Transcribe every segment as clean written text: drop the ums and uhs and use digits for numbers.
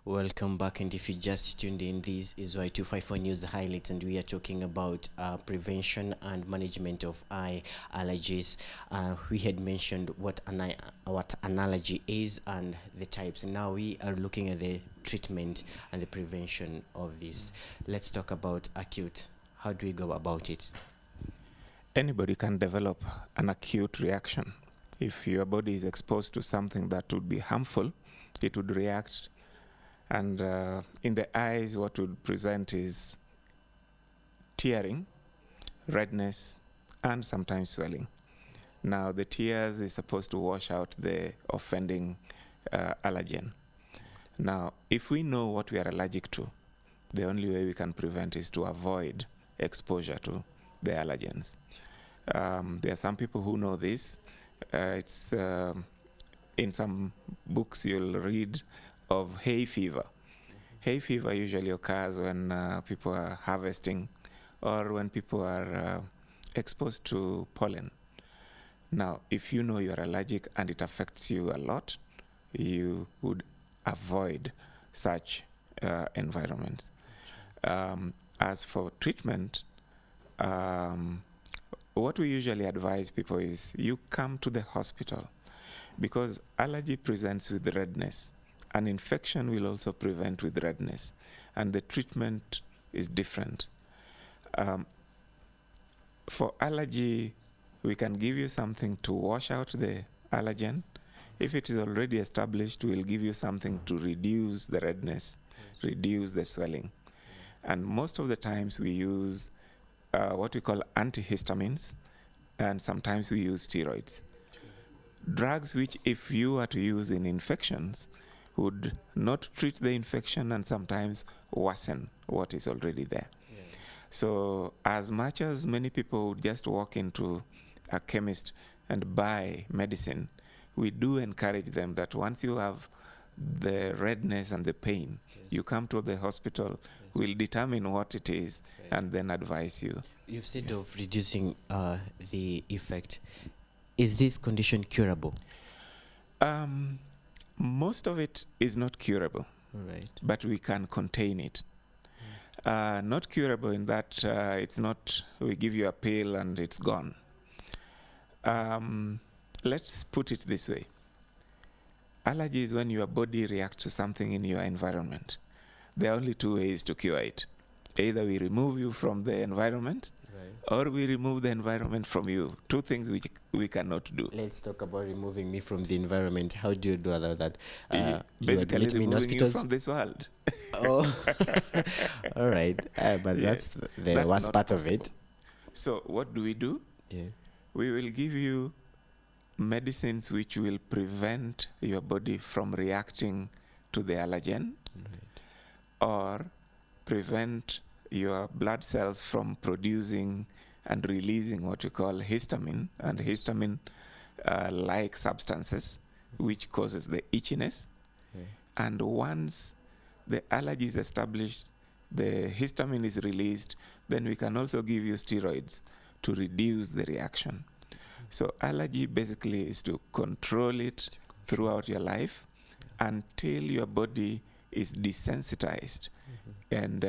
Welcome back, and if you just tuned in, this is Y254 News Highlights, and we are talking about prevention and management of eye allergies. We had mentioned what an allergy is and the types, and now we are looking at the treatment and the prevention of this. Let's talk about acute. How do we go about it? Anybody can develop an acute reaction. If your body is exposed to something that would be harmful, it would react. And in the eyes, what would present is tearing, redness, and sometimes swelling. Now, the tears is supposed to wash out the offending allergen. Now, if we know what we are allergic to, the only way we can prevent is to avoid exposure to the allergens. There are some people who know this. It's in some books you'll read of hay fever. Hay fever usually occurs when people are harvesting or when people are exposed to pollen. Now, if you know you're allergic and it affects you a lot, you would avoid such environments. As for treatment, what we usually advise people is you come to the hospital because allergy presents with redness. An infection will also prevent with redness, and the treatment is different. For allergy, we can give you something to wash out the allergen. If it is already established, we'll give you something to reduce the redness, reduce the swelling. And most of the times we use what we call antihistamines, and sometimes we use steroids. Drugs which, if you are to use in infections, would not treat the infection and sometimes worsen what is already there. Yeah. So as much as many people would just walk into a chemist and buy medicine, we do encourage them that once you have the redness and the pain, you come to the hospital, we'll determine what it is, and then advise you. You've said of reducing the effect. Is this condition curable? Most of it is not curable, but we can contain it. Not curable in that it's not, we give you a pill and it's gone. Let's put it this way. Allergy is when your body reacts to something in your environment. There are only two ways to cure it. Either we remove you from the environment, or we remove the environment from you. Two things which we cannot do. Let's talk about removing me from the environment. How do you do that? Basically removing you from this world. Oh, all right. But that's the worst part of it. So what do? Yeah. We will give you medicines which will prevent your body from reacting to the allergen, or prevent your blood cells from producing and releasing what we call histamine, and histamine-like substances, which causes the itchiness. And once the allergy is established, the histamine is released, then we can also give you steroids to reduce the reaction. So allergy basically is to control it throughout your life until your body is desensitized and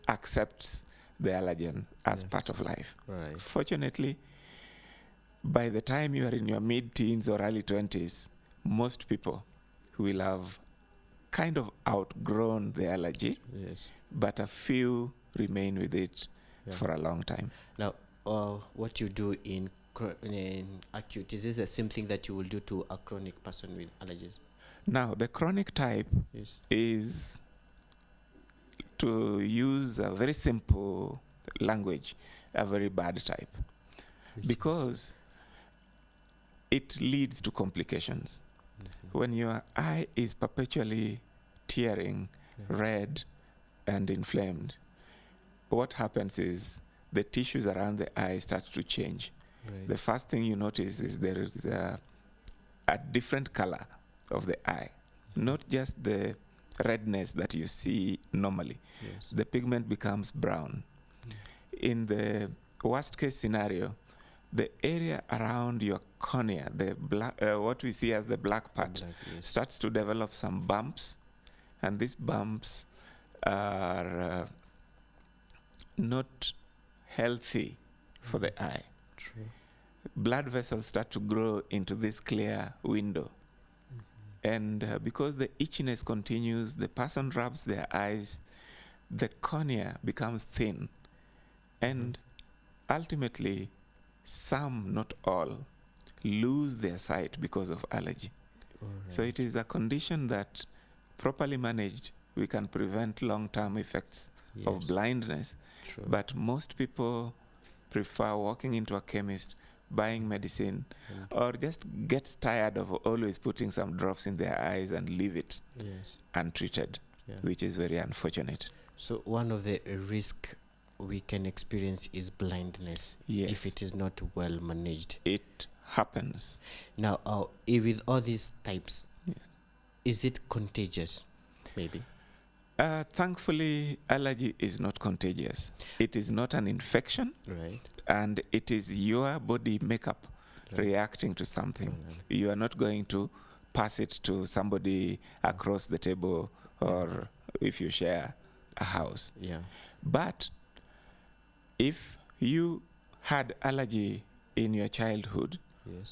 accepts the allergen as part of life. Fortunately, by the time you are in your mid-teens or early 20s, most people will have kind of outgrown the allergy, but a few remain with it for a long time. Now, what you do in acute, is this the same thing that you will do to a chronic person with allergies? Now, the chronic type is, to use a very simple language, a very bad type, because it leads to complications. When your eye is perpetually tearing, red, and inflamed, what happens is the tissues around the eye start to change. The first thing you notice is there is a different color of the eye, not just the redness that you see normally. The pigment becomes brown. In the worst case scenario, the area around your cornea, the black, what we see as the black part, starts to develop some bumps and these bumps are not healthy for the eye. True. Blood vessels start to grow into this clear window. And because the itchiness continues, the person rubs their eyes, the cornea becomes thin. And ultimately, some, not all, lose their sight because of allergy. So it is a condition that, properly managed, we can prevent long-term effects of blindness. True. But most people prefer walking into a chemist, buying medicine, or just gets tired of always putting some drops in their eyes and leave it untreated, which is very unfortunate. So one of the risk we can experience is blindness if it is not well managed. It happens. Now, with all these types, is it contagious? Maybe. Thankfully, allergy is not contagious. It is not an infection, right? And it is your body makeup reacting to something. You are not going to pass it to somebody across the table, or if you share a house. But if you had allergy in your childhood,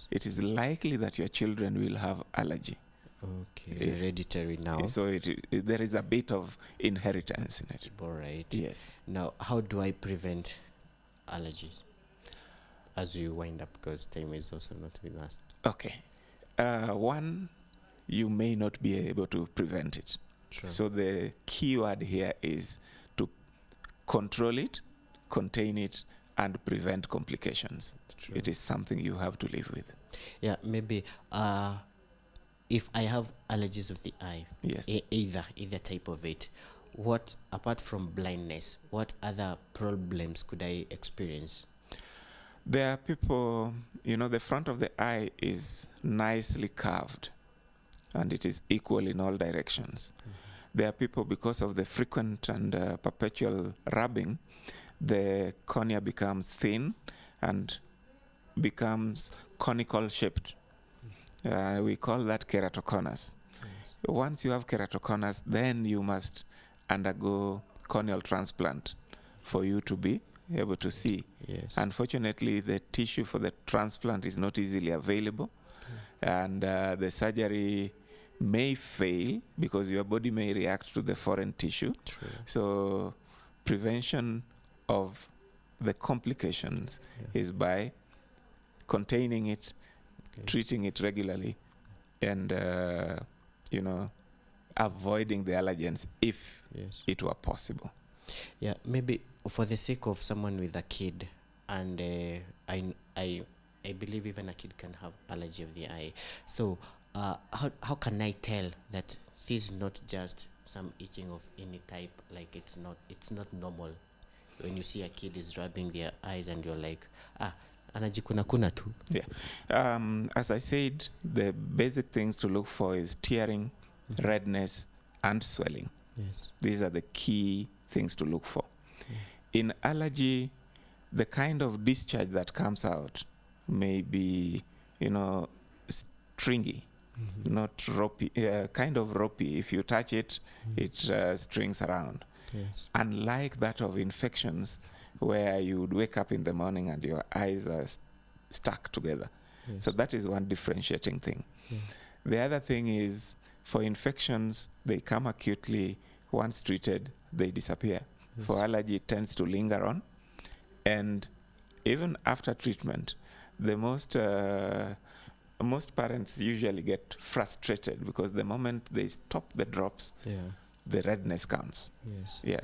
it is likely that your children will have allergy. Okay, hereditary now. So there is a bit of inheritance in it. All right. Yes. Now, how do I prevent allergies as we wind up, because time is also not with us? Okay. One, you may not be able to prevent it. True. So the key word here is to control it, contain it, and prevent complications. True. It is something you have to live with. Yeah, maybe if I have allergies of the eye, either type of it, what, apart from blindness, what other problems could I experience? There are people, the front of the eye is nicely curved, and it is equal in all directions. There are people, because of the frequent and perpetual rubbing, the cornea becomes thin and becomes conical shaped. We call that keratoconus. Once you have keratoconus, then you must undergo corneal transplant for you to be able to see. Unfortunately, the tissue for the transplant is not easily available, and the surgery may fail because your body may react to the foreign tissue. So prevention of the complications is by containing it, treating it regularly, and avoiding the allergens if it were possible. Yeah, maybe for the sake of someone with a kid, and I believe even a kid can have allergy of the eye. So how can I tell that this is not just some itching of any type? Like it's not normal. When you see a kid is rubbing their eyes and you're like, anajikuna tu. As I said, the basic things to look for is tearing, redness, and swelling. These are the key things to look for. In allergy, the kind of discharge that comes out may be, stringy, not ropey, kind of ropey. If you touch it, it strings around. Unlike that of infections, where you would wake up in the morning and your eyes are stuck together. So that is one differentiating thing. The other thing is, for infections, they come acutely. Once treated, they disappear. For allergy, it tends to linger on. And even after treatment, the most parents usually get frustrated because the moment they stop the drops, the redness comes.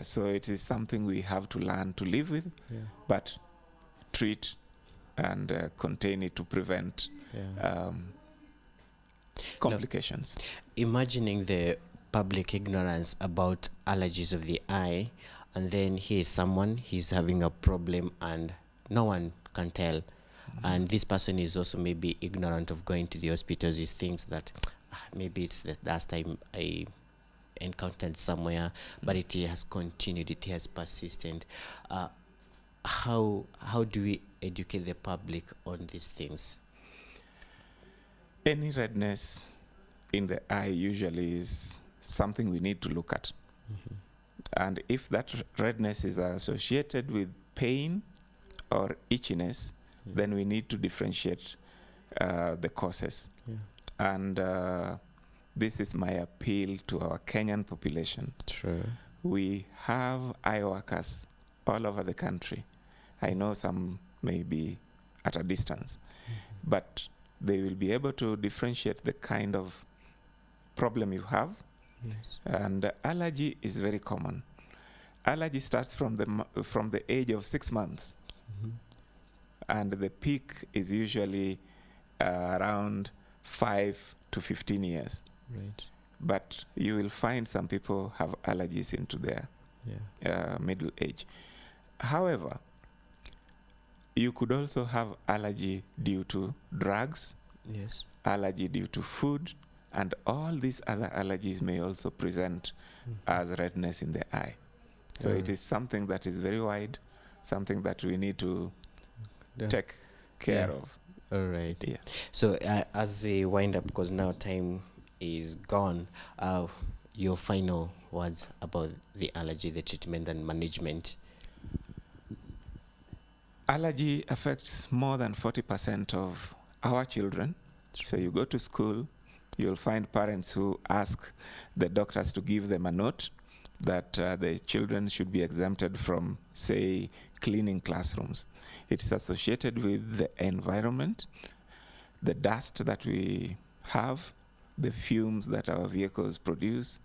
So it is something we have to learn to live with, but treat and contain it to prevent complications. Now, imagining the public ignorance about allergies of the eye, and then he's having a problem and no one can tell, and this person is also maybe ignorant of going to the hospitals. He thinks that maybe it's the last time I encountered somewhere, but it has continued, it has persisted. How do we educate the public on these things? Any redness in the eye usually is something we need to look at. And if that redness is associated with pain or itchiness, then we need to differentiate the causes. And this is my appeal to our Kenyan population. True. We have eye workers all over the country. I know some may be at a distance, but they will be able to differentiate the kind of problem you have. Yes. And allergy is very common. Allergy starts from the age of 6 months, and the peak is usually around 5 to 15 years. Right. But you will find some people have allergies into their middle age. However, you could also have allergy due to drugs, Yes. allergy due to food, and all these other allergies may also present as redness in the eye. So it is something that is very wide, something that we need to take care of. All right. Yeah. So as we wind up, because now time is gone, your final words about the allergy, the treatment and management. Allergy affects more than 40% of our children. So you go to school, you'll find parents who ask the doctors to give them a note that the children should be exempted from, say, cleaning classrooms. It is associated with the environment, the dust that we have, the fumes that our vehicles produce.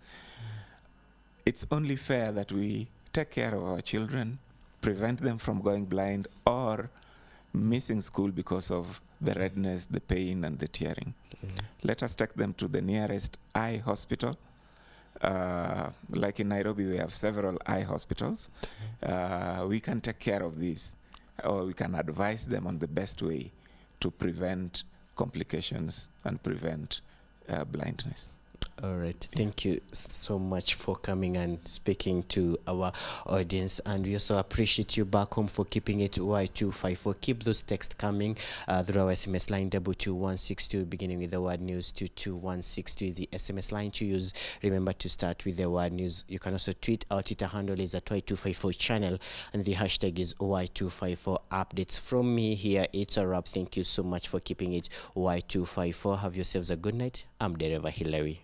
It's only fair that we take care of our children, prevent them from going blind or missing school because of the redness, the pain, and the tearing. Let us take them to the nearest eye hospital. Like in Nairobi, we have several eye hospitals. We can take care of this, or we can advise them on the best way to prevent complications and prevent blindness. All right. Thank you so much for coming and speaking to our audience. And we also appreciate you back home for keeping it Y254. Keep those texts coming through our SMS line 22162, beginning with the word news 22162. The SMS line to use, remember to start with the word news. You can also tweet. Our Twitter handle is at Y254 channel, and the hashtag is Y254 updates. From me here, it's a wrap. Thank you so much for keeping it Y254. Have yourselves a good night. I'm Dereva Hillary.